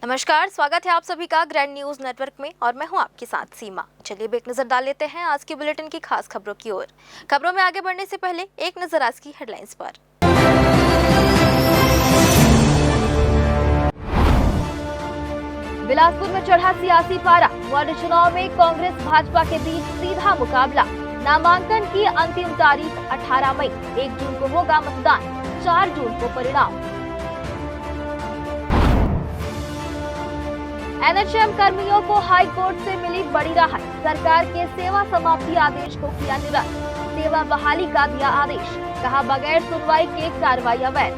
नमस्कार, स्वागत है आप सभी का ग्रैंड न्यूज नेटवर्क में और मैं हूं आपके साथ सीमा। चलिए एक नजर डाल लेते हैं आज के बुलेटिन की खास खबरों की ओर। खबरों में आगे बढ़ने से पहले एक नजर आज की हेडलाइंस पर। बिलासपुर में चढ़ा सियासी पारा, वार्ड चुनाव में कांग्रेस भाजपा के बीच सीधा मुकाबला। नामांकन की अंतिम तारीख 18 मई, 1 जून को होगा मतदान, 4 जून को परिणाम। एनएचएम कर्मियों को हाई कोर्ट से मिली बड़ी राहत, सरकार के सेवा समाप्ति आदेश को किया निरस्त, सेवा बहाली का दिया आदेश, कहा बगैर सुनवाई के कार्रवाई अवैध।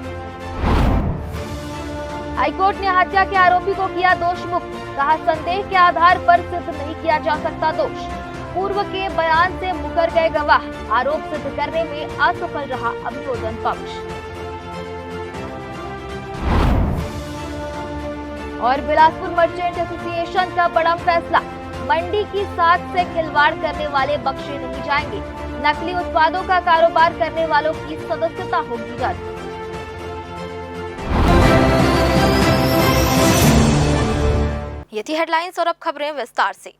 हाईकोर्ट ने हत्या के आरोपी को किया दोष मुक्त, कहा संदेह के आधार पर सिद्ध नहीं किया जा सकता दोष, पूर्व के बयान से मुकर गए गवाह, आरोप सिद्ध करने में असफल रहा अभियोजन पक्ष। और बिलासपुर मर्चेंट एसोसिएशन का बड़ा फैसला, मंडी की साख से खिलवाड़ करने वाले बख्शे नहीं जाएंगे, नकली उत्पादों का कारोबार करने वालों की सदस्यता होगी रद्द। ये थी हेडलाइंस और अब खबरें विस्तार से।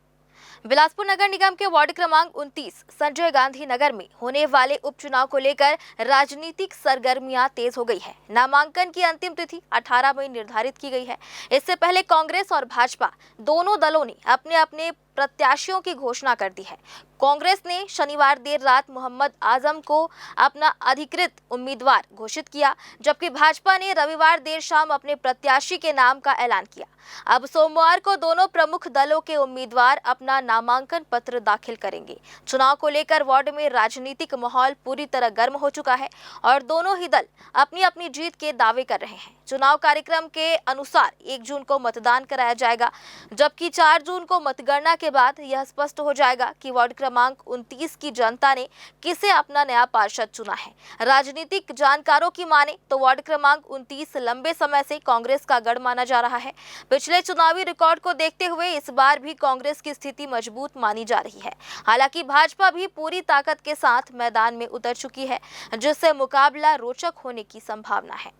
बिलासपुर नगर निगम के वार्ड क्रमांक 29 संजय गांधी नगर में होने वाले उपचुनाव को लेकर राजनीतिक सरगर्मियां तेज हो गई है। नामांकन की अंतिम तिथि 18 मई निर्धारित की गई है। इससे पहले कांग्रेस और भाजपा दोनों दलों ने अपने अपने प्रत्याशियों की घोषणा कर दी है। कांग्रेस ने शनिवार देर रात मोहम्मद आजम को अपना अधिकृत उम्मीदवार घोषित किया, जबकि भाजपा ने रविवार देर शाम अपने प्रत्याशी के नाम का ऐलान किया। अब सोमवार को दोनों प्रमुख दलों के उम्मीदवार अपना नामांकन पत्र दाखिल करेंगे। चुनाव को लेकर वार्ड में राजनीतिक माहौल पूरी तरह गर्म हो चुका है और दोनों ही दल अपनी अपनी जीत के दावे कर रहे हैं। चुनाव कार्यक्रम के अनुसार 1 जून को मतदान कराया जाएगा, जबकि 4 जून को मतगणना के बाद यह स्पष्ट हो जाएगा कि वार्ड क्रमांक 29 की जनता ने किसे अपना नया पार्षद चुना है। राजनीतिक जानकारों की माने तो वार्ड क्रमांक 29 लंबे समय से कांग्रेस का गढ़ माना जा रहा है। पिछले चुनावी रिकॉर्ड को देखते हुए इस बार भी कांग्रेस की स्थिति मजबूत मानी जा रही है। हालांकि भाजपा भी पूरी ताकत के साथ मैदान में उतर चुकी है, जिससे मुकाबला रोचक होने की संभावना है।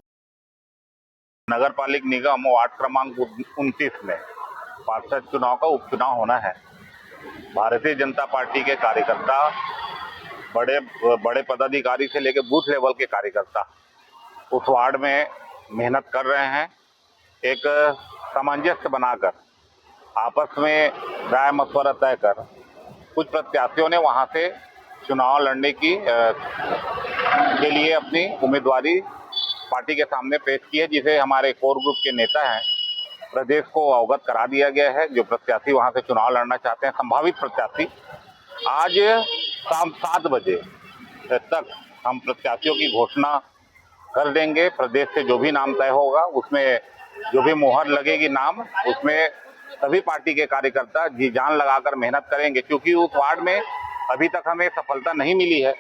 नगर पालिक निगम वार्ड क्रमांक 29 में पार्षद चुनाव का उपचुनाव होना है। भारतीय जनता पार्टी के कार्यकर्ता, बड़े पदाधिकारी से लेकर बूथ लेवल के कार्यकर्ता उस वार्ड में मेहनत कर रहे हैं। एक सामंजस्य बनाकर आपस में राय मशवरा तय कर कुछ प्रत्याशियों ने वहां से चुनाव लड़ने के लिए अपनी उम्मीदवारी पार्टी के सामने पेश की है, जिसे हमारे कोर ग्रुप के नेता हैं प्रदेश को अवगत करा दिया गया है। जो प्रत्याशी वहां से चुनाव लड़ना चाहते हैं, संभावित प्रत्याशी, आज शाम 7 बजे तक हम प्रत्याशियों की घोषणा कर देंगे। प्रदेश से जो भी नाम तय होगा, उसमें जो भी मोहर लगेगी नाम, उसमें सभी पार्टी के कार्यकर्ता जी जान लगाकर मेहनत करेंगे, क्योंकि उस वार्ड में अभी तक हमें सफलता नहीं मिली है।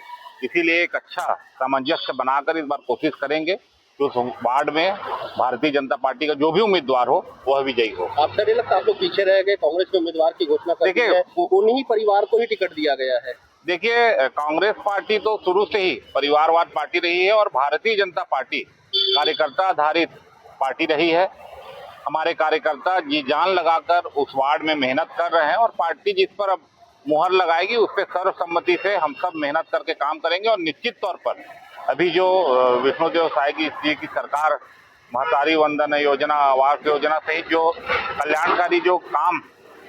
इसीलिए एक अच्छा सामंजस्य बनाकर इस बार कोशिश करेंगे कि उस वार्ड में भारतीय जनता पार्टी का जो भी उम्मीदवार हो वह विजयी हो। आपका नहीं लगता आप लोग पीछे रह गए? कांग्रेस के उम्मीदवार की घोषणा कर दी है, उन्हीं परिवार को ही टिकट दिया गया है। देखिए, कांग्रेस पार्टी तो शुरू से ही परिवारवाद पार्टी रही है और भारतीय जनता पार्टी कार्यकर्ता आधारित पार्टी रही है। हमारे कार्यकर्ता जी जान लगाकर उस वार्ड में मेहनत कर रहे हैं और पार्टी जिस पर अब मुहर लगाएगी उस पर सर्वसम्मति से हम सब मेहनत करके काम करेंगे। और निश्चित तौर पर अभी जो विष्णुदेव साय जी की सरकार महतारी वंदन योजना, आवास योजना सहित जो कल्याणकारी जो काम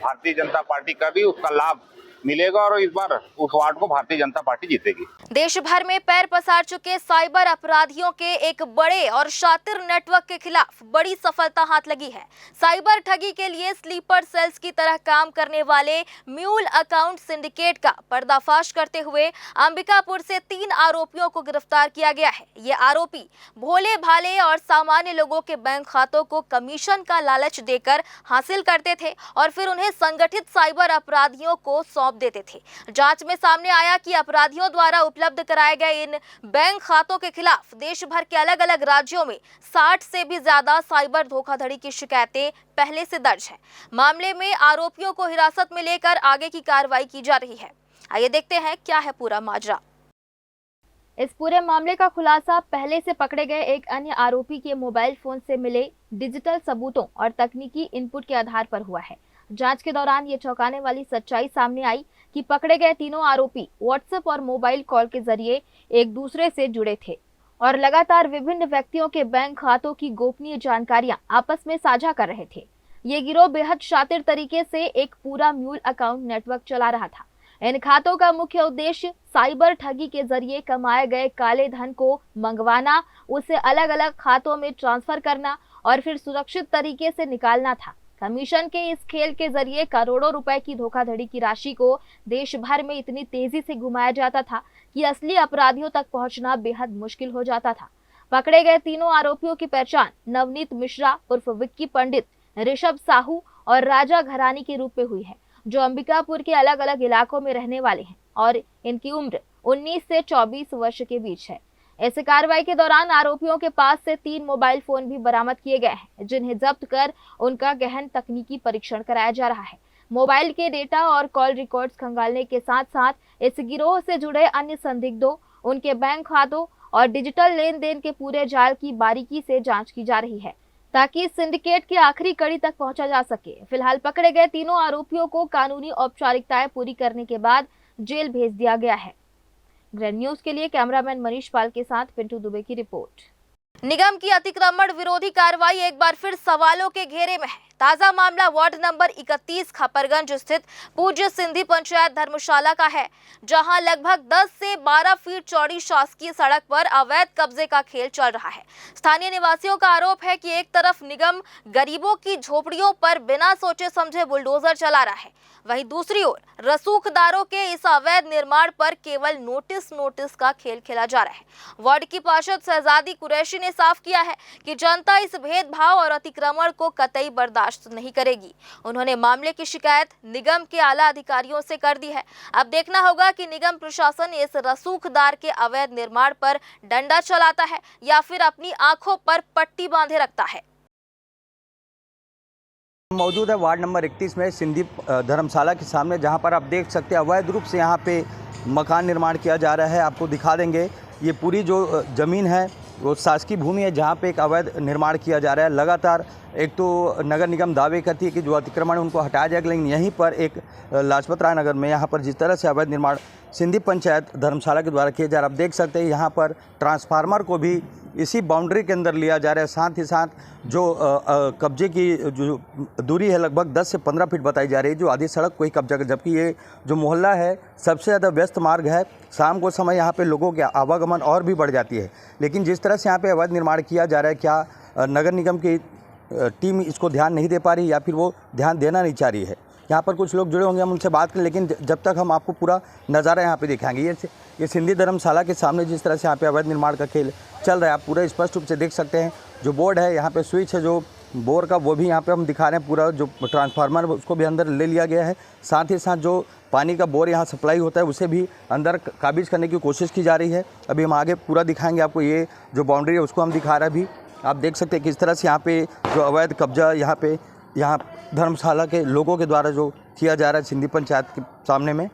भारतीय जनता पार्टी कर रही है, उसका लाभ मिलेगा और इस बार उस वार्ड को भारतीय जनता पार्टी जीतेगी। देश भर में पैर पसार चुके साइबर अपराधियों के एक बड़े और शातिर नेटवर्क के खिलाफ बड़ी सफलता हाथ लगी है। साइबर ठगी के लिए स्लीपर सेल्स की तरह काम करने वाले म्यूल अकाउंट सिंडिकेट का पर्दाफाश करते हुए अंबिकापुर से 3 आरोपियों को गिरफ्तार किया गया है। ये आरोपी भोले भाले और सामान्य लोगों के बैंक खातों को कमीशन का लालच देकर हासिल करते थे और फिर उन्हें संगठित साइबर अपराधियों को सौंप देते थे। जांच में सामने आया कि अपराधियों द्वारा उपलब्ध कराए गए इन बैंक खातों के खिलाफ देश भर के अलग अलग राज्यों में 60 से भी ज्यादा साइबर धोखाधड़ी की शिकायतें पहले से दर्ज हैं। मामले में आरोपियों को हिरासत में लेकर आगे की कार्रवाई की जा रही है। आइए देखते हैं क्या है पूरा माजरा। इस पूरे मामले का खुलासा पहले से पकड़े गए एक अन्य आरोपी के मोबाइल फोन से मिले डिजिटल सबूतों और तकनीकी इनपुट के आधार पर हुआ है। जांच के दौरान ये चौंकाने वाली सच्चाई सामने आई कि पकड़े गए तीनों आरोपी व्हाट्सएप और मोबाइल कॉल के जरिए एक दूसरे से जुड़े थे और लगातार विभिन्न व्यक्तियों के बैंक खातों की गोपनीय जानकारियां आपस में साझा कर रहे थे। ये गिरोह बेहद शातिर तरीके से एक पूरा म्यूल अकाउंट नेटवर्क चला रहा था। इन खातों का मुख्य उद्देश्य साइबर ठगी के जरिए कमाए गए काले धन को मंगवाना, उसे अलग अलग खातों में ट्रांसफर करना और फिर सुरक्षित तरीके से निकालना था। कमीशन के इस खेल के जरिए करोड़ों रुपए की धोखाधड़ी की राशि को देश भर में इतनी तेजी से घुमाया जाता था कि असली अपराधियों तक पहुंचना बेहद मुश्किल हो जाता था। पकड़े गए तीनों आरोपियों की पहचान नवनीत मिश्रा उर्फ विक्की पंडित, ऋषभ साहू और राजा घरानी के रूप में हुई है, जो अंबिकापुर के अलग अलग इलाकों में रहने वाले हैं और इनकी उम्र 19 से 24 वर्ष के बीच है। इस कार्रवाई के दौरान आरोपियों के पास से 3 मोबाइल फोन भी बरामद किए गए हैं, जिन्हें जब्त कर उनका गहन तकनीकी परीक्षण कराया जा रहा है। मोबाइल के डेटा और कॉल रिकॉर्ड्स खंगालने के साथ साथ इस गिरोह से जुड़े अन्य संदिग्धों, उनके बैंक खातों और डिजिटल लेन देन के पूरे जाल की बारीकी से जांच की जा रही है, ताकि इस सिंडिकेट की आखिरी कड़ी तक पहुंचा जा सके। फिलहाल पकड़े गए तीनों आरोपियों को कानूनी औपचारिकताएं पूरी करने के बाद जेल भेज दिया गया है। ग्रैंड न्यूज के लिए कैमरामैन मनीष पाल के साथ पिंटू दुबे की रिपोर्ट। निगम की अतिक्रमण विरोधी कार्रवाई एक बार फिर सवालों के घेरे में है। ताजा मामला वार्ड नंबर 31 खपरगंज स्थित पूज्य सिंधी पंचायत धर्मशाला का है, जहां लगभग 10 से 12 फीट चौड़ी शासकीय सड़क पर अवैध कब्जे का खेल चल रहा है। स्थानीय निवासियों का आरोप है कि एक तरफ निगम गरीबों की झोपड़ियों पर बिना सोचे समझे बुलडोजर चला रहा है, वहीं दूसरी ओर रसूखदारों के इस अवैध निर्माण पर केवल नोटिस का खेल खेला जा रहा है। वार्ड की पार्षद शहजादी कुरैशी ने साफ किया है कि जनता इस भेदभाव और अतिक्रमण को कतई बर्दाश्त नहीं करेगी। उन्होंने मामले की शिकायत निगम के आला अधिकारियों से कर दी है। अब देखना होगा कि निगम प्रशासन इस रसूखदार के अवैध निर्माण पर डंडा चलाता है या फिर अपनी आंखों पर पट्टी बांधे रखता है। मौजूद है वार्ड नंबर 31 में सिंधी धर्मशाला के सामने, जहां पर आप देख सकते हैं अवैध रूप से यहां पे मकान निर्माण किया जा रहा है। आपको दिखा देंगे, ये पूरी जो ज़मीन है वो शासकीय भूमि है, जहां पे एक अवैध निर्माण किया जा रहा है। लगातार एक तो नगर निगम दावे करती है कि जो अतिक्रमण है उनको हटाया जाएगा, लेकिन यहीं पर एक लाजपत राय नगर में यहाँ पर जिस तरह से अवैध निर्माण सिंधी पंचायत धर्मशाला के द्वारा किया जा रहा है, आप देख सकते हैं यहाँ पर ट्रांसफार्मर को भी इसी बाउंड्री के अंदर लिया जा रहा है। साथ ही साथ जो कब्जे की जो दूरी है लगभग 10 से 15 फीट बताई जा रही है, जो आधी सड़क को ही कब्जा कर, जबकि ये जो मोहल्ला है सबसे ज़्यादा व्यस्त मार्ग है। शाम को समय यहाँ पे लोगों के आवागमन और भी बढ़ जाती है, लेकिन जिस तरह से यहाँ पे अवैध निर्माण किया जा रहा है, क्या नगर निगम की टीम इसको ध्यान नहीं दे पा रही या फिर वो ध्यान देना नहीं चाह रही है। यहाँ पर कुछ लोग जुड़े होंगे, हम उनसे बात करें, लेकिन जब तक हम आपको पूरा नज़ारा यहाँ पे दिखाएंगे। ये सिंधी धर्मशाला के सामने जिस तरह से यहाँ पे अवैध निर्माण का खेल चल रहा है, आप पूरा स्पष्ट रूप से देख सकते हैं। जो बोर्ड है यहाँ पे, स्विच है जो बोर का, वो भी यहाँ पे हम दिखा रहे हैं। पूरा जो ट्रांसफार्मर उसको भी अंदर ले लिया गया है। साथ ही साथ जो पानी का बोर यहाँ सप्लाई होता है उसे भी अंदर काबिज करने की कोशिश की जा रही है। अभी हम आगे पूरा दिखाएंगे आपको। ये जो बाउंड्री है उसको हम दिखा रहे हैं। अभी आप देख सकते हैं किस तरह से यहाँ पे जो अवैध कब्जा यहाँ धर्मशाला के लोगों के द्वारा जो किया जा रहा है सिंधी पंचायत के सामने में।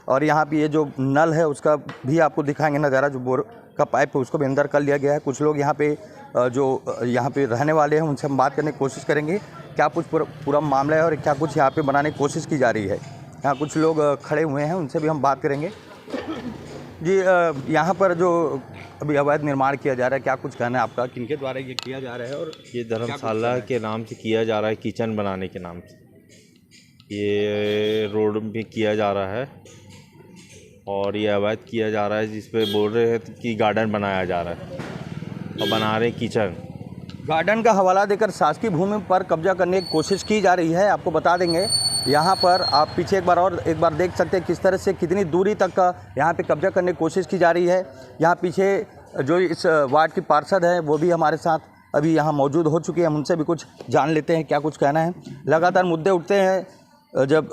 और यहाँ पे ये जो नल है उसका भी आपको दिखाएंगे नज़ारा, जो बोर का पाइप है उसको भी अंदर कर लिया गया है। कुछ लोग यहाँ पे जो यहाँ पे रहने वाले हैं उनसे हम बात करने की कोशिश करेंगे, क्या कुछ पूरा मामला है और क्या कुछ यहाँ पे बनाने की कोशिश की जा रही है। यहाँ कुछ लोग खड़े हुए हैं, उनसे भी हम बात करेंगे। जी, यहाँ पर जो अभी अवैध निर्माण किया जा रहा है, क्या कुछ कहना है आपका, किनके द्वारा ये किया जा रहा है? और ये धर्मशाला के नाम से किया जा रहा है, किचन बनाने के नाम से ये रोड भी किया जा रहा है और ये अवैध किया जा रहा है, जिस पे बोल रहे हैं कि गार्डन बनाया जा रहा है और बना रहे किचन। गार्डन का हवाला देकर शासकीय भूमि पर कब्जा करने की कोशिश की जा रही है। आपको बता देंगे, यहाँ पर आप पीछे एक बार देख सकते हैं किस तरह से कितनी दूरी तक का यहाँ पे कब्जा करने की कोशिश की जा रही है। यहाँ पीछे जो इस वार्ड की पार्षद है वो भी हमारे साथ अभी यहाँ मौजूद हो चुकी है। हम उनसे भी कुछ जान लेते हैं क्या कुछ कहना है। लगातार मुद्दे उठते हैं, जब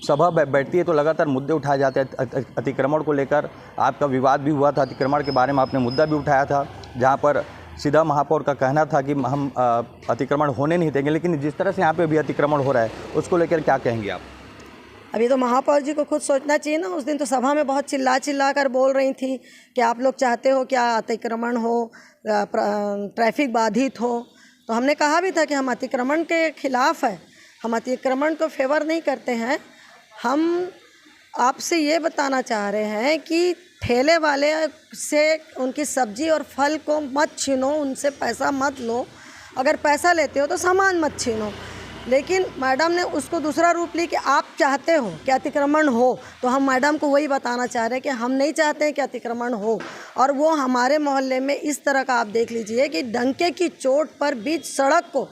सभा बैठती है तो लगातार मुद्दे उठाए जाते हैं। अतिक्रमण को लेकर आपका विवाद भी हुआ था, अतिक्रमण के बारे में आपने मुद्दा भी उठाया था, जहाँ पर सीधा महापौर का कहना था कि हम अतिक्रमण होने नहीं देंगे। लेकिन जिस तरह से यहाँ पे भी अतिक्रमण हो रहा है उसको लेकर क्या कहेंगे आप? अभी तो महापौर जी को खुद सोचना चाहिए ना। उस दिन तो सभा में बहुत चिल्ला कर बोल रही थी कि आप लोग चाहते हो क्या अतिक्रमण हो, ट्रैफिक बाधित हो। तो हमने कहा भी था कि हम अतिक्रमण के खिलाफ है, हम अतिक्रमण को फेवर नहीं करते हैं। हम आपसे ये बताना चाह रहे हैं कि ठेले वाले से उनकी सब्जी और फल को मत छीनो, उनसे पैसा मत लो। अगर पैसा लेते हो तो सामान मत छीनो। लेकिन मैडम ने उसको दूसरा रूप ली कि आप चाहते हो कि अतिक्रमण हो, तो हम मैडम को वही बताना चाह रहे हैं कि हम नहीं चाहते हैं कि अतिक्रमण हो। और वो हमारे मोहल्ले में इस तरह का आप देख लीजिए कि डंके की चोट पर बीच सड़क को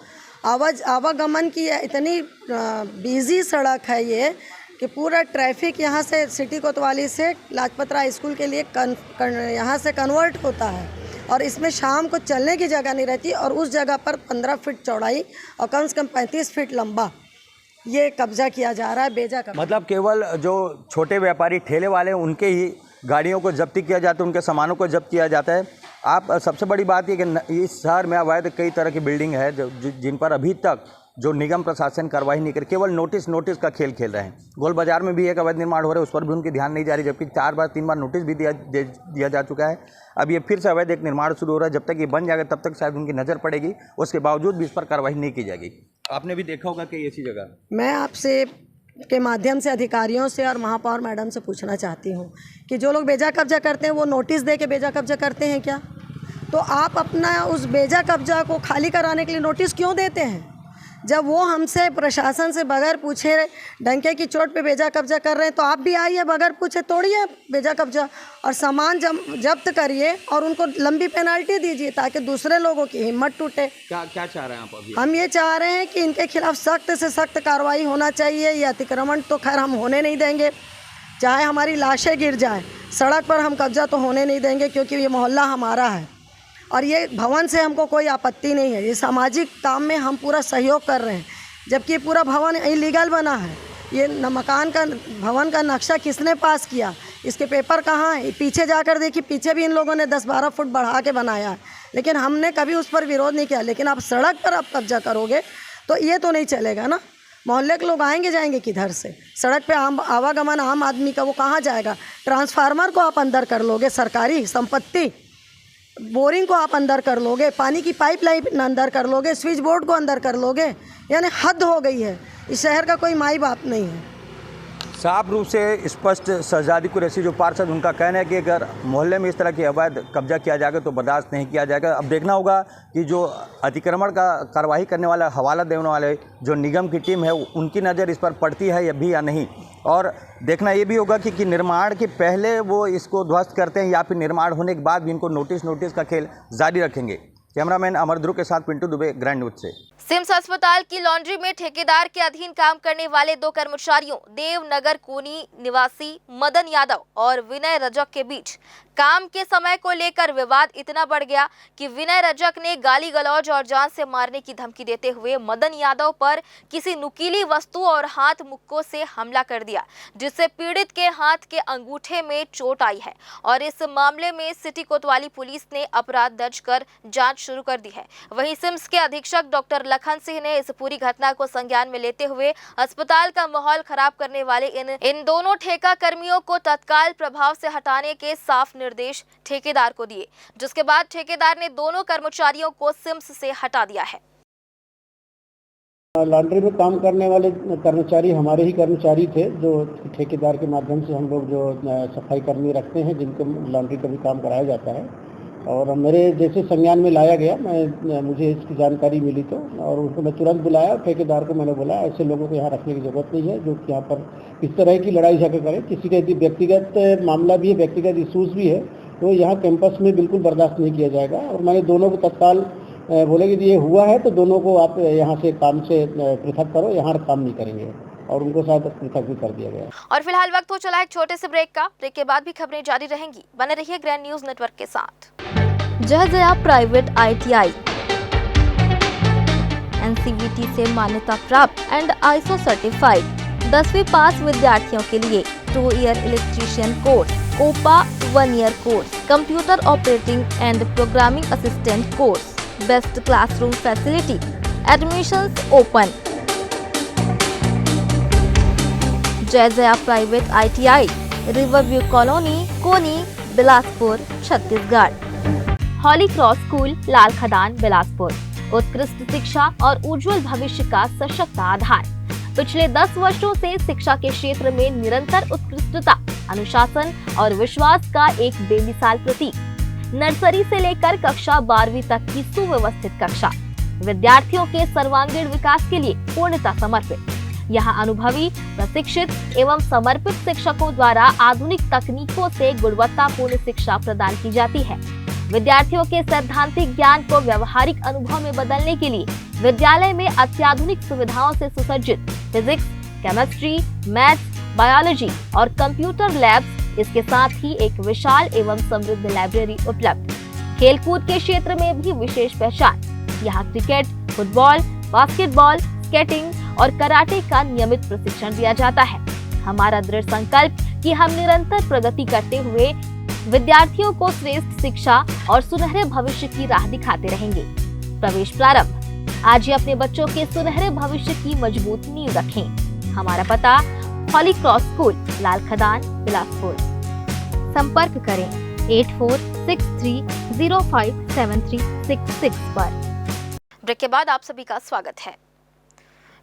आवागमन की इतनी बिजी सड़क है ये कि पूरा ट्रैफिक यहाँ से सिटी कोतवाली से लाजपत राय स्कूल के लिए यहाँ से कन्वर्ट होता है। और इसमें शाम को चलने की जगह नहीं रहती और उस जगह पर 15 फीट चौड़ाई और कम से कम 35 फीट लंबा ये कब्जा किया जा रहा है, बेजा कब्जा। मतलब केवल जो छोटे व्यापारी ठेले वाले उनके ही गाड़ियों को जब्ती किया जाता है, उनके सामानों को जब्त किया जाता है। आप सबसे बड़ी बात ये कि इस शहर में अवैध कई तरह की बिल्डिंग है जिन पर अभी तक जो निगम प्रशासन कार्रवाई नहीं कर, केवल नोटिस का खेल खेल रहे हैं। गोल बाजार में भी एक अवैध निर्माण हो रहा है, उस पर भी उनकी ध्यान नहीं जा रही, जबकि 3 बार नोटिस भी दिया जा चुका है। अब ये फिर से अवैध एक निर्माण शुरू हो रहा है। जब तक ये बन जाएगा तब तक शायद उनकी नज़र पड़ेगी, उसके बावजूद भी इस पर कार्रवाई नहीं की जाएगी। आपने भी देखा होगा कि ऐसी जगह। मैं आपसे के माध्यम से अधिकारियों से और महापौर मैडम से पूछना चाहती हूँ कि जो लोग बेजा कब्जा करते हैं वो नोटिस दे के बेजा कब्जा करते हैं क्या? तो आप अपना उस बेजा कब्जा को खाली कराने के लिए नोटिस क्यों देते हैं? जब वो हमसे प्रशासन से बगैर पूछे डंके की चोट पे बेजा कब्जा कर रहे हैं तो आप भी आइए, बगैर पूछे तोड़िए बेजा कब्जा और सामान जब्त करिए और उनको लंबी पेनल्टी दीजिए ताकि दूसरे लोगों की हिम्मत टूटे। क्या चाह रहे हैं आप अभी? हम ये चाह रहे हैं कि इनके खिलाफ सख्त से सख्त कार्रवाई होना चाहिए। ये अतिक्रमण तो खैर हम होने नहीं देंगे, चाहे हमारी लाशें गिर जाएँ, सड़क पर हम कब्जा तो होने नहीं देंगे क्योंकि ये मोहल्ला हमारा है और ये भवन से हमको कोई आपत्ति नहीं है। ये सामाजिक काम में हम पूरा सहयोग कर रहे हैं, जबकि ये पूरा भवन इलीगल बना है। ये भवन का नक्शा किसने पास किया, इसके पेपर कहाँ है? पीछे जाकर देखिए, पीछे भी इन लोगों ने 10-12 फुट बढ़ा के बनाया है, लेकिन हमने कभी उस पर विरोध नहीं किया। लेकिन आप सड़क पर आप कब्जा करोगे तो ये तो नहीं चलेगा ना। मोहल्ले के लोग आएंगे जाएंगे किधर से? सड़क पे आवागमन आम आदमी का वो कहाँ जाएगा? ट्रांसफार्मर को आप अंदर कर लोगे, सरकारी संपत्ति, बोरिंग को आप अंदर कर लोगे, पानी की पाइपलाइन अंदर कर लोगे, स्विच बोर्ड को अंदर कर लोगे। यानी हद हो गई है। इस शहर का कोई माई बाप नहीं है। साफ रूप से स्पष्ट शहजादी कुरैशी जो पार्षद, उनका कहना है कि अगर मोहल्ले में इस तरह की अवैध कब्जा किया जाएगा तो बर्दाश्त नहीं किया जाएगा। अब देखना होगा कि जो अतिक्रमण का कार्रवाई करने वाला, हवाला देने वाले जो निगम की टीम है, उनकी नज़र इस पर पड़ती है या भी या नहीं। और देखना ये भी होगा कि निर्माण के पहले वो इसको ध्वस्त करते हैं या फिर निर्माण होने के बाद भी इनको नोटिस का खेल जारी रखेंगे। कैमरामैन अमर ध्रुव के साथ पिंटू दुबे, ग्रैंड न्यूज से। सिम्स अस्पताल की लॉन्ड्री में ठेकेदार के अधीन काम करने वाले 2 कर्मचारियों देवनगर कोनी निवासी मदन यादव और विनय रजक के बीच काम के समय को लेकर विवाद इतना बढ़ गया कि विनय रजक ने गाली गलौज और जान से मारने की धमकी देते हुए मदन यादव पर किसी नुकीली वस्तु और हाथ मुक्कों से हमला कर दिया, जिससे पीड़ित के हाथ के अंगूठे में चोट आई है। और इस मामले में सिटी कोतवाली पुलिस ने अपराध दर्ज कर जांच शुरू कर दी है। वहीं सिम्स के अधीक्षक डॉक्टर लखन सिंह ने इस पूरी घटना को संज्ञान में लेते हुए अस्पताल का माहौल खराब करने वाले इन दोनों ठेका कर्मियों को तत्काल प्रभाव से हटाने के साफ निर्देश ठेकेदार को दिए, जिसके बाद ठेकेदार ने दोनों कर्मचारियों को सिम्स से हटा दिया है। लॉन्ड्री में काम करने वाले कर्मचारी हमारे ही कर्मचारी थे, जो ठेकेदार के माध्यम से हम लोग जो सफाई कर्मी रखते हैं, जिनको लॉन्ड्री का भी काम कराया जाता है। और मेरे जैसे संज्ञान में लाया गया, मुझे इसकी जानकारी मिली तो, और उनको मैं तुरंत बुलाया। ठेकेदार को मैंने बोला ऐसे लोगों को यहाँ रखने की जरूरत नहीं है जो कि यहाँ पर इस तरह की लड़ाई झगड़ा करें। किसी का यदि व्यक्तिगत मामला भी है, व्यक्तिगत इशूज़ भी है, तो यहाँ कैंपस में बिल्कुल बर्दाश्त नहीं किया जाएगा। और मैंने दोनों को तत्काल बोले कि ये हुआ है तो दोनों को आप यहाँ से काम से पृथक करो, यहाँ काम नहीं करेंगे, और उनको साथ पृथक भी कर दिया गया। और फिलहाल वक्त हो चला एक छोटे से ब्रेक का। ब्रेक के बाद भी खबरें जारी रहेंगी, बने रहिए ग्रैंड न्यूज नेटवर्क के साथ। जयजया प्राइवेट ITI NCVT से मान्यता प्राप्त एंड ISO सर्टिफाइड 10वीं पास विद्यार्थियों के लिए 2 year electrician course, COPA 1 year course, computer operating and programming assistant course, best classroom facility, admissions open. Jai Jaya private ITI, river view colony, Koni, Bilaspur, Chhattisgarh. Holy cross school, Lal Khadan, Bilaspur. उत्कृष्ट शिक्षा और उज्जवल भविष्य का सशक्त आधार। पिछले 10 वर्षों से शिक्षा के क्षेत्र में निरंतर उत्कृष्टता, अनुशासन और विश्वास का एक बेमिसाल प्रतीक। नर्सरी से लेकर कक्षा 12वीं तक की सुव्यवस्थित कक्षा, विद्यार्थियों के सर्वांगीण विकास के लिए पूर्णतः समर्पित। यहाँ अनुभवी, प्रशिक्षित एवं समर्पित शिक्षकों द्वारा आधुनिक तकनीकों से गुणवत्तापूर्ण शिक्षा प्रदान की जाती है। विद्यार्थियों के सैद्धांतिक ज्ञान को व्यवहारिक अनुभव में बदलने के लिए विद्यालय में अत्याधुनिक सुविधाओं से सुसज्जित फिजिक्स, केमिस्ट्री, मैथ्स, बायोलॉजी और कंप्यूटर लैब्स, इसके साथ ही एक विशाल एवं समृद्ध लाइब्रेरी उपलब्ध। खेलकूद के क्षेत्र में भी विशेष पहचान। यहाँ क्रिकेट, फुटबॉल, बास्केटबॉल, स्केटिंग और कराटे का नियमित प्रशिक्षण दिया जाता है। हमारा दृढ़ संकल्प कि हम निरंतर प्रगति करते हुए विद्यार्थियों को श्रेष्ठ शिक्षा और सुनहरे भविष्य की राह दिखाते रहेंगे। प्रवेश प्रारंभ। आज ही अपने बच्चों के सुनहरे भविष्य की मजबूत नींव रखें। हमारा पता, हॉली क्रॉस स्कूल, लाल खदान, बिलासपुर। संपर्क करें 8463057366 पर। ब्रेक के बाद आप सभी का स्वागत है।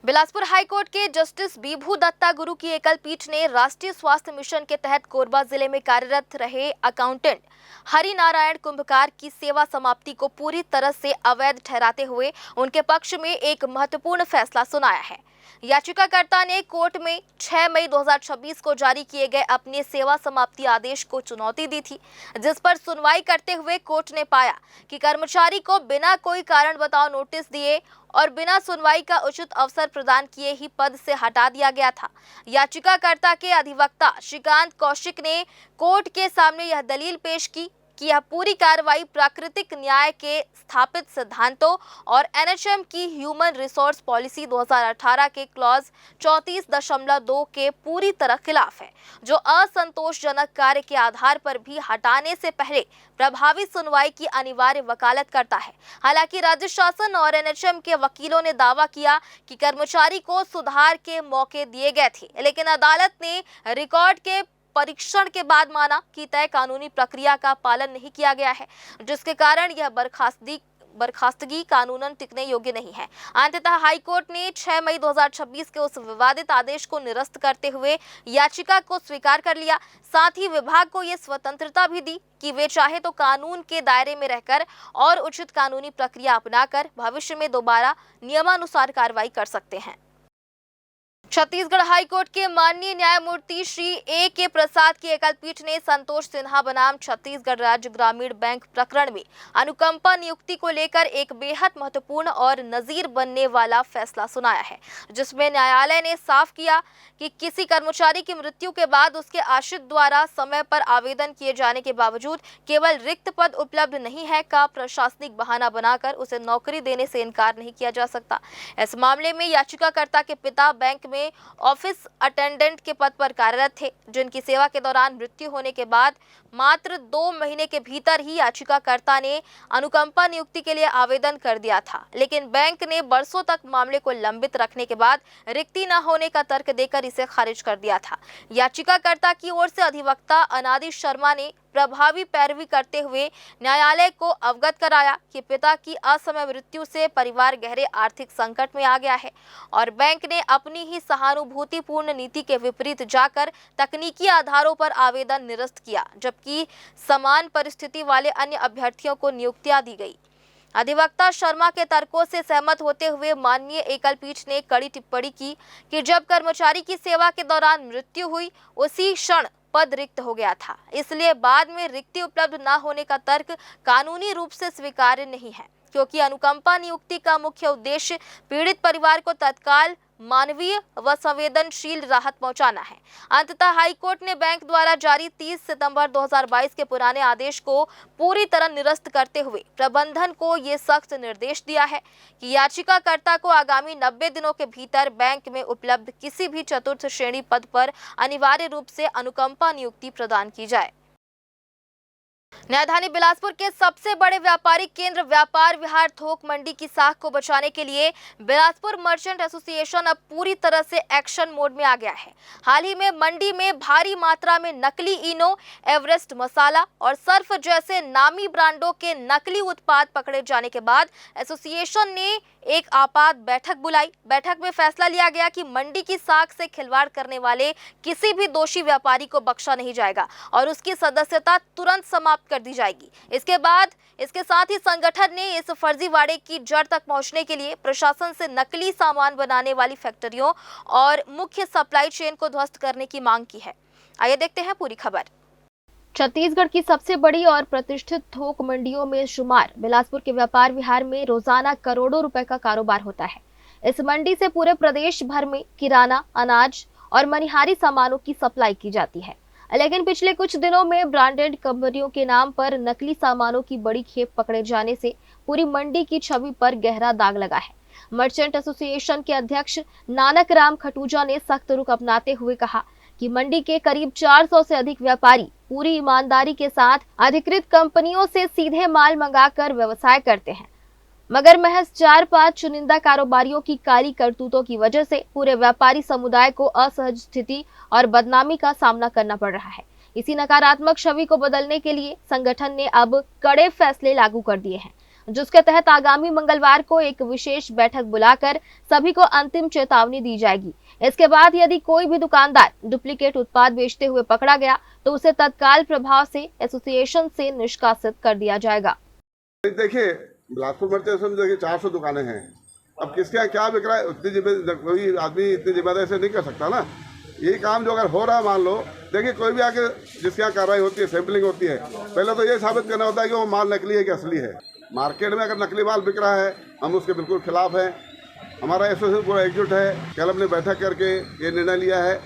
बिलासपुर हाईकोर्ट के जस्टिस बीभू दत्ता गुरु की एकल पीठ ने राष्ट्रीय स्वास्थ्य मिशन के तहत कोरबा जिले में कार्यरत रहे अकाउंटेंट हरिनारायण कुंभकार की सेवा समाप्ति को पूरी तरह से अवैध ठहराते हुए उनके पक्ष में एक महत्वपूर्ण फैसला सुनाया है। याचिकाकर्ता ने कोर्ट में 6 मई 2026 को जारी किए गए अपने सेवा समाप्ति आदेश को चुनौती दी थी, जिस पर सुनवाई करते हुए कोर्ट ने पाया कि कर्मचारी को बिना कोई कारण बताओ नोटिस दिए और बिना सुनवाई का उचित अवसर प्रदान किए ही पद से हटा दिया गया था। याचिकाकर्ता के अधिवक्ता श्रीकांत कौशिक ने कोर्ट के सामने यह दलील पेश की कि यह पूरी कार्रवाई प्राकृतिक न्याय के स्थापित सिद्धांतों और NHM की ह्यूमन रिसोर्स पॉलिसी 2018 के क्लॉज 34.2 के पूरी तरह खिलाफ है, जो असंतोषजनक कार्य के आधार पर भी हटाने से पहले प्रभावी सुनवाई की अनिवार्य वकालत करता है। हालांकि राज्य शासन और NHM के वकीलों ने दावा किया कि कर्मचारी को सुधार के मौके दिए गए थे, लेकिन अदालत ने रिकॉर्ड के परीक्षण के बाद माना कि तय कानूनी प्रक्रिया का पालन नहीं किया गया है, जिसके कारण यह बर्खास्तगी कानूनन टिकने योग्य नहीं है। अंततः हाईकोर्ट ने 6 मई 2026 के उस विवादित आदेश को निरस्त करते हुए याचिका को स्वीकार कर लिया। साथ ही विभाग को यह स्वतंत्रता भी दी कि वे चाहे तो कानून के दायरे में रहकर और उचित कानूनी प्रक्रिया अपनाकर भविष्य में दोबारा नियमानुसार कार्रवाई कर सकते हैं। छत्तीसगढ़ हाईकोर्ट के माननीय न्यायमूर्ति श्री A.K. प्रसाद की एकल पीठ ने संतोष सिन्हा बनाम छत्तीसगढ़ राज्य ग्रामीण बैंक प्रकरण में अनुकंपा नियुक्ति को लेकर एक बेहद महत्वपूर्ण और नजीर बनने वाला फैसला सुनाया है, जिसमें न्यायालय ने साफ किया कि किसी कर्मचारी की मृत्यु के बाद उसके आश्रित द्वारा समय पर आवेदन किए जाने के बावजूद केवल रिक्त पद उपलब्ध नहीं है का प्रशासनिक बहाना बनाकर उसे नौकरी देने से इनकार नहीं किया जा सकता। इस मामले में याचिकाकर्ता के पिता बैंक में ऑफिस अटेंडेंट के पद पर कार्यरत थे, जिनकी सेवा के दौरान मृत्यु होने के बाद मात्र 2 महीने के भीतर ही याचिकाकर्ता ने अनुकंपा नियुक्ति के लिए आवेदन कर दिया था, लेकिन बैंक ने बरसों तक मामले को लंबित रखने के बाद रिक्ति न होने का तर्क देकर इसे खारिज कर दिया था। याचिकाकर्ता की ओर से अधिवक्ता अनादि शर्मा ने प्रभावी पैरवी करते हुए न्यायालय को अवगत कराया कि पिता की असमय मृत्यु से परिवार गहरे आर्थिक संकट में आ गया है और बैंक ने अपनी ही सहानुभूतिपूर्ण नीति के विपरीत जाकर तकनीकी आधारों पर आवेदन निरस्त किया, जबकि समान परिस्थिति वाले अन्य अभ्यर्थियों को नियुक्तियां दी गई। अधिवक्ता शर्मा के तर्कों से सहमत होते हुए माननीय एकल पीठ ने कड़ी टिप्पणी की कि जब कर्मचारी की सेवा के दौरान मृत्यु हुई उसी क्षण पद रिक्त हो गया था, इसलिए बाद में रिक्ति उपलब्ध न होने का तर्क कानूनी रूप से स्वीकार्य नहीं है, क्योंकि अनुकंपा नियुक्ति का मुख्य उद्देश्य पीड़ित परिवार को तत्काल मानवीय व संवेदनशील राहत पहुंचाना है। अंततः हाईकोर्ट ने बैंक द्वारा जारी 30 सितंबर 2022 के पुराने आदेश को पूरी तरह निरस्त करते हुए प्रबंधन को ये सख्त निर्देश दिया है कि याचिकाकर्ता को आगामी 90 दिनों के भीतर बैंक में उपलब्ध किसी भी चतुर्थ श्रेणी पद पर अनिवार्य रूप से अनुकंपा नियुक्ति प्रदान की जाए। राजधानी बिलासपुर के सबसे बड़े व्यापारी केंद्र व्यापार विहार थोक मंडी की साख को बचाने के लिए बिलासपुर मर्चेंट एसोसिएशन अब पूरी तरह से एक्शन मोड में आ गया है। हाल ही में मंडी में भारी मात्रा में नकली इनो, एवरेस्ट मसाला और सर्फ जैसे नामी ब्रांडों के नकली उत्पाद पकड़े जाने के बाद एसोसिएशन ने एक आपात बैठक बुलाई। बैठक में फैसला लिया गया कि मंडी की साख से खिलवाड़ करने वाले किसी भी दोषी व्यापारी को बख्शा नहीं जाएगा और उसकी सदस्यता तुरंत समाप्त कर दी जाएगी। इसके साथ ही संगठन ने इस फर्जीवाड़े की जड़ तक पहुंचने के लिए प्रशासन से नकली सामान बनाने वाली फैक्ट्रियों और मुख्य सप्लाई चेन को ध्वस्त करने की मांग की है। आइए देखते हैं पूरी खबर। छत्तीसगढ़ की सबसे बड़ी और प्रतिष्ठित थोक मंडियों में शुमार बिलासपुर के व्यापार विहार में रोजाना करोड़ों रुपए का कारोबार होता है। इस मंडी से पूरे प्रदेश भर में किराना, अनाज और मनिहारी सामानों की सप्लाई की जाती है। लेकिन पिछले कुछ दिनों में ब्रांडेड कंपनियों के नाम पर नकली सामानों की बड़ी खेप पकड़े जाने से पूरी मंडी की छवि पर गहरा दाग लगा है। मर्चेंट एसोसिएशन के अध्यक्ष नानक राम खटूजा ने सख्त रुख अपनाते हुए कहा कि मंडी के करीब 400 से अधिक व्यापारी पूरी ईमानदारी के साथ अधिकृत कंपनियों से सीधे माल मंगाकर व्यवसाय करते हैं, मगर महज 4-5 चुनिंदा कारोबारियों की काली करतूतों की वजह से पूरे व्यापारी समुदाय को असहज स्थिति और बदनामी का सामना करना पड़ रहा है। इसी नकारात्मक छवि को बदलने के लिए संगठन ने अब कड़े फैसले लागू कर दिए हैं, जिसके तहत आगामी मंगलवार को एक विशेष बैठक बुलाकर सभी को अंतिम चेतावनी दी जाएगी। इसके बाद यदि कोई भी दुकानदार डुप्लीकेट उत्पाद बेचते हुए पकड़ा गया तो उसे तत्काल प्रभाव से एसोसिएशन से निष्कासित कर दिया जाएगा। देखिए, बिलासपुर मर्चेंट में देखिए 400 दुकानें हैं। अब किसके यहाँ क्या बिक रहा है उतनी कोई आदमी इतनी जिम्मेदारी से नहीं कर सकता ना। ये काम जो अगर हो रहा है, मान लो देखिए कोई भी आके जिसके यहाँ कार्रवाई होती है, सैंपलिंग होती है, पहले तो ये साबित करना होता है कि वो माल नकली है कि असली है। मार्केट में अगर नकली माल बिक रहा है, हम उसके बिल्कुल खिलाफ हैं। हमारा एसोसिएशन पूरा एकजुट है। कल हमने बैठक करके ये निर्णय लिया है,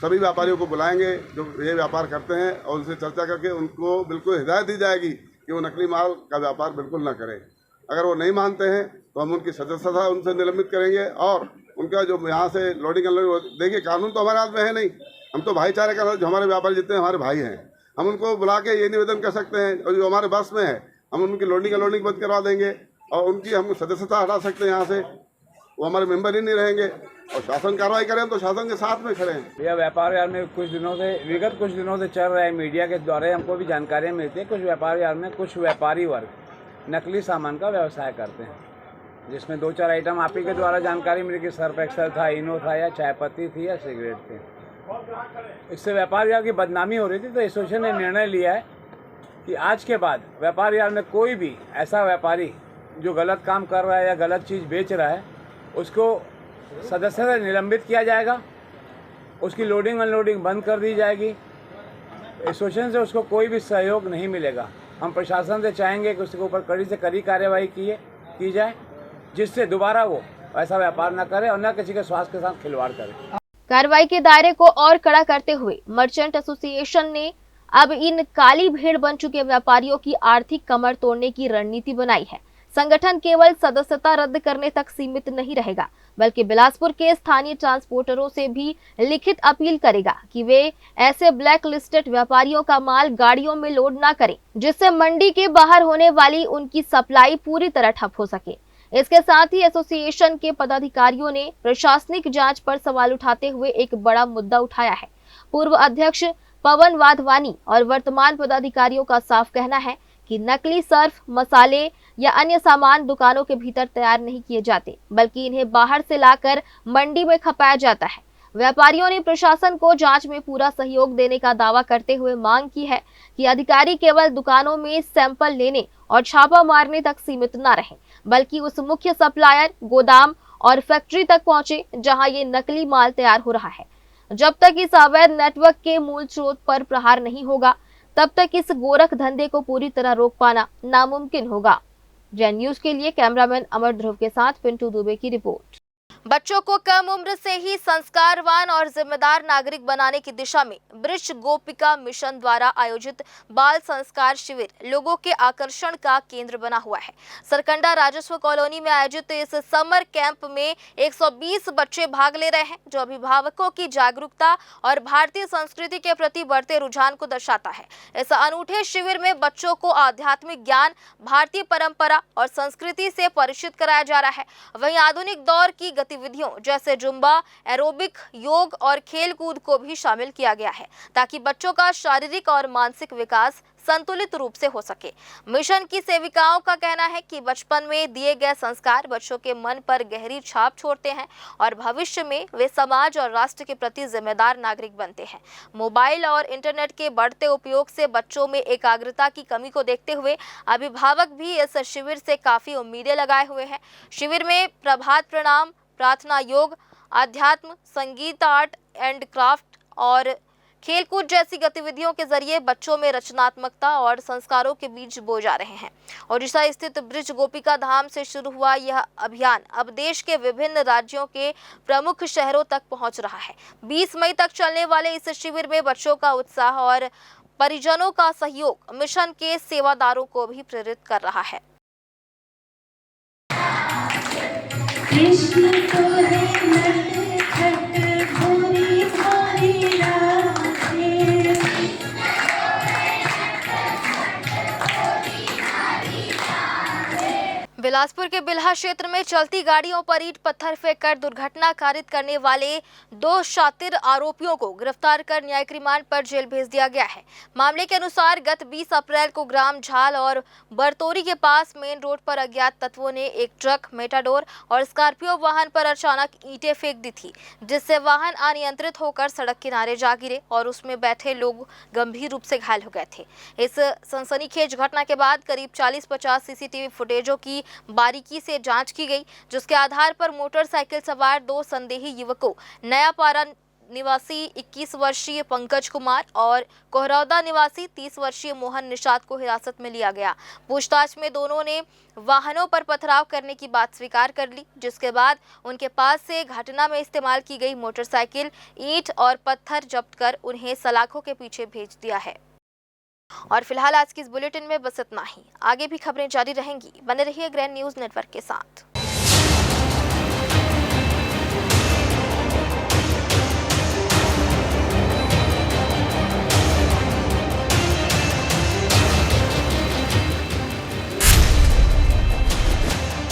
सभी व्यापारियों को बुलाएंगे जो ये व्यापार करते हैं और उनसे चर्चा करके उनको बिल्कुल हिदायत दी जाएगी कि वो नकली माल का व्यापार बिल्कुल ना करें। अगर वो नहीं मानते हैं तो हम उनकी सदस्यता उनसे निलंबित करेंगे और उनका जो यहाँ से लोडिंग अनलोडिंग, देखिए कानून तो हमारे हाथ में है नहीं, हम तो भाईचारे का, जो हमारे व्यापारी जितने हमारे भाई हैं, हम उनको बुला के ये निवेदन कर सकते हैं और जो हमारे बस में है हम उनकी लोडिंग अनलोडिंग बंद करवा देंगे और उनकी हम सदस्यता हटा सकते हैं यहाँ से, वो हमारे मेंबर ही नहीं रहेंगे और शासन कार्रवाई करें तो शासन के साथ में खड़े हैं। यह व्यापार यार में विगत कुछ दिनों से चल रहा है, मीडिया के द्वारा हमको भी जानकारियाँ मिलती है। कुछ व्यापार यार में कुछ व्यापारी वर्ग नकली सामान का व्यवसाय करते हैं, जिसमें 2-4 आइटम आप ही के द्वारा जानकारी मिली कि सर्फ एक्सेल था, इनो था, या चाय पत्ती थी, या सिगरेट थे। इससे व्यापार यार की बदनामी हो रही थी, तो एसोसिएशन ने निर्णय लिया है कि आज के बाद व्यापार यार में कोई भी ऐसा व्यापारी जो गलत काम कर रहा है या गलत चीज़ बेच रहा है उसको सदस्यता से निलंबित किया जाएगा, उसकी लोडिंग अनलोडिंग बंद कर दी जाएगी। एसोसिएशन से उसको कोई भी सहयोग नहीं मिलेगा। हम प्रशासन से चाहेंगे कि उसके ऊपर कड़ी से कड़ी कार्यवाही की जाए, जिससे दोबारा वो ऐसा व्यापार न करे और न किसी के स्वास्थ्य के साथ खिलवाड़ करे। कार्रवाई के दायरे को और कड़ा करते हुए मर्चेंट एसोसिएशन ने अब इन काली भीड़ बन चुके व्यापारियों की आर्थिक कमर तोड़ने की रणनीति बनाई है। संगठन केवल सदस्यता रद्द करने तक सीमित नहीं रहेगा, बल्कि बिलासपुर के स्थानीय ट्रांसपोर्टरों से भी लिखित अपील करेगा कि वे ऐसे ब्लैक लिस्टेड व्यापारियों का माल गाड़ियों में लोड ना करें, जिससे मंडी के बाहर होने वाली उनकी सप्लाई पूरी तरह ठप हो सके। इसके साथ ही एसोसिएशन के पदाधिकारियों ने प्रशासनिक जांच पर सवाल उठाते हुए एक बड़ा मुद्दा उठाया है। पूर्व अध्यक्ष पवन वाधवानी और वर्तमान पदाधिकारियों का साफ कहना है कि नकली सर्फ, मसाले या अन्य सामान दुकानों के भीतर तैयार नहीं किए जाते, बल्कि इन्हें बाहर से लाकर मंडी में खपाया जाता है। व्यापारियों ने प्रशासन को जांच में पूरा सहयोग देने का दावा करते हुए मांग की है कि अधिकारी केवल दुकानों में सैंपल लेने और छापा मारने तक सीमित न रहें, बल्कि उस मुख्य सप्लायर, गोदाम और फैक्ट्री तक पहुंचे जहां ये नकली माल तैयार हो रहा है। जब तक इस अवैध नेटवर्क के मूल स्रोत पर प्रहार नहीं होगा, तब तक इस गोरख धंधे को पूरी तरह रोक पाना नामुमकिन होगा। जैन न्यूज के लिए कैमरामैन अमर ध्रुव के साथ पिंटू दुबे की रिपोर्ट। बच्चों को कम उम्र से ही संस्कारवान और जिम्मेदार नागरिक बनाने की दिशा में ब्रज गोपिका मिशन द्वारा आयोजित बाल संस्कार शिविर लोगों के आकर्षण का केंद्र बना हुआ है। सरकंडा राजस्व कॉलोनी में आयोजित इस समर कैंप में 120 बच्चे भाग ले रहे हैं, जो अभिभावकों की जागरूकता और भारतीय संस्कृति के प्रति बढ़ते रुझान को दर्शाता है। इस अनूठे शिविर में बच्चों को आध्यात्मिक ज्ञान, भारतीय परंपरा और संस्कृति से परिचित कराया जा रहा है। वहीं आधुनिक दौर की गतिविधियों जैसे जुम्बा, एरोबिक, योग और खेल कूद को भी शामिल किया गया है, ताकि बच्चों का शारीरिक और मानसिक विकास संतुलित रूप से हो सके। मिशन की सेविकाओं का कहना है कि बचपन में दिए गए संस्कार बच्चों के मन पर गहरी छाप छोड़ते हैं और भविष्य में वे समाज और राष्ट्र के प्रति जिम्मेदार नागरिक बनते हैं। मोबाइल और इंटरनेट के बढ़ते उपयोग से बच्चों में एकाग्रता की कमी को देखते हुए अभिभावक भी इस शिविर से काफी उम्मीदें लगाए हुए हैं। शिविर में प्रभात प्रणाम, प्रार्थना, योग, अध्यात्म, संगीत, आर्ट एंड क्राफ्ट और खेलकूद जैसी गतिविधियों के जरिए बच्चों में रचनात्मकता और संस्कारों के बीज बोए जा रहे हैं। ओडिशा स्थित ब्रज गोपिका धाम से शुरू हुआ यह अभियान अब देश के विभिन्न राज्यों के प्रमुख शहरों तक पहुंच रहा है। 20 मई तक चलने वाले इस शिविर में बच्चों का उत्साह और परिजनों का सहयोग मिशन के सेवादारों को भी प्रेरित कर रहा है। कृष्ण को है नटखट भोरी भारी राधे। बिलासपुर के बिल्हा क्षेत्र में चलती गाड़ियों पर ईंट पत्थर फेंककर दुर्घटना कारित करने वाले 2 शातिर आरोपियों को गिरफ्तार कर न्यायिक रिमांड पर जेल भेज दिया गया है। मामले के अनुसार गत 20 अप्रैल को ग्राम झाल और बरतोरी के पास मेन रोड पर अज्ञात तत्वों ने एक ट्रक, मेटाडोर और स्कॉर्पियो वाहन पर अचानक ईंटें फेंक दी थी, जिससे वाहन अनियंत्रित होकर सड़क किनारे जा गिरे और उसमें बैठे लोग गंभीर रूप से घायल हो गए थे। इस सनसनीखेज घटना के बाद करीब 40-50 सीसीटीवी फुटेजों की बारीकी से जांच की गई, जिसके आधार पर मोटरसाइकिल सवार 2 संदेही युवकों नयापारा निवासी 21 वर्षीय पंकज कुमार और कोहरौदा निवासी 30 वर्षीय मोहन निषाद को हिरासत में लिया गया। पूछताछ में दोनों ने वाहनों पर पथराव करने की बात स्वीकार कर ली, जिसके बाद उनके पास से घटना में इस्तेमाल की गई मोटरसाइकिल, ईंट और पत्थर जब्त कर उन्हें सलाखों के पीछे भेज दिया है। और फिलहाल आज की इस बुलेटिन में बस इतना ही। आगे भी खबरें जारी रहेंगी। बने रहिए ग्रैंड न्यूज़ नेटवर्क के साथ।